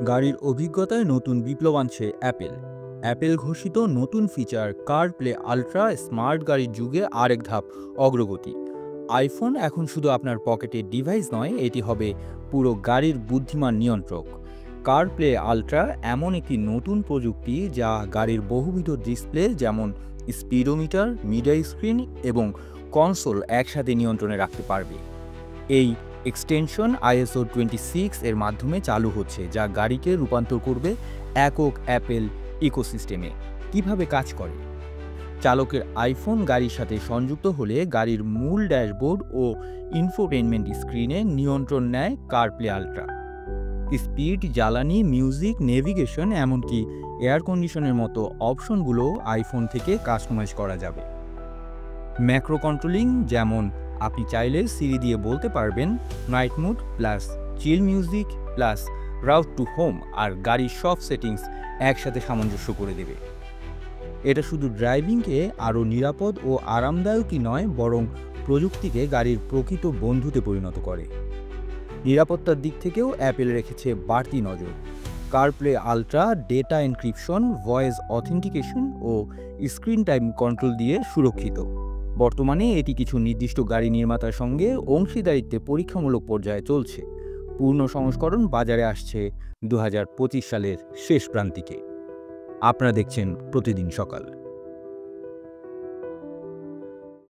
গাড়ির অভিজ্ঞতায় নতুন বিপ্লব আনছে অ্যাপেল। অ্যাপেল ঘোষিত নতুন ফিচার কারপ্লে আলট্রা স্মার্ট গাড়ির যুগে আরেক ধাপ অগ্রগতি। আইফোন এখন শুধু আপনার পকেটের ডিভাইস নয়, এটি হবে পুরো গাড়ির বুদ্ধিমান নিয়ন্ত্রক। কারপ্লে আলট্রা এমন একটি নতুন প্রযুক্তি যা গাড়ির বহুবিধ ডিসপ্লে যেমন স্পিডোমিটার, মিডিয়া স্ক্রিন এবং কনসোল একসাথে নিয়ন্ত্রণে রাখতে পারবে। এই এক্সটেনশন ISO 26 এর মাধ্যমে চালু হচ্ছে, যা গাড়িকে রূপান্তর করবে একক অ্যাপেল ইকোসিস্টেমে। কিভাবে কাজ করে? চালকের আইফোন গাড়ির সাথে সংযুক্ত হলে গাড়ির মূল ড্যাশবোর্ড ও ইনফোটেইনমেন্ট স্ক্রিনে নিয়ন্ত্রণ নেয় কারপ্লে আলট্রা। স্পিড, জ্বালানি, মিউজিক, নেভিগেশন, এমনকি এয়ার কন্ডিশনের মতো অপশনগুলো আইফোন থেকে কাস্টমাইজ করা যাবে। ম্যাক্রো কন্ট্রোলিং, যেমন আপনি চাইলে সিরি দিয়ে বলতে পারবেন night mood plus chill music plus route to home, আর গাড়ির সব সেটিংস একসাথে সামঞ্জস্য করে দেবে। এটা শুধু ড্রাইভিংকে আরও নিরাপদ ও আরামদায়কই নয়, বরং প্রযুক্তিকে গাড়ির প্রকৃত বন্ধুতে পরিণত করে। নিরাপত্তার দিক থেকেও অ্যাপেল রেখেছে বাড়তি নজর। CarPlay ultra data encryption, voice authentication ও স্ক্রিন টাইম কন্ট্রোল দিয়ে সুরক্ষিত। বর্তমানে এটি কিছু নির্দিষ্ট গাড়ি নির্মাতার সঙ্গে অংশীদারিত্বে পরীক্ষামূলক পর্যায়ে চলছে। পূর্ণ সংস্করণ বাজারে আসছে 2025 সালের শেষ প্রান্তিকে। আপনারা দেখছেন প্রতিদিন সকাল।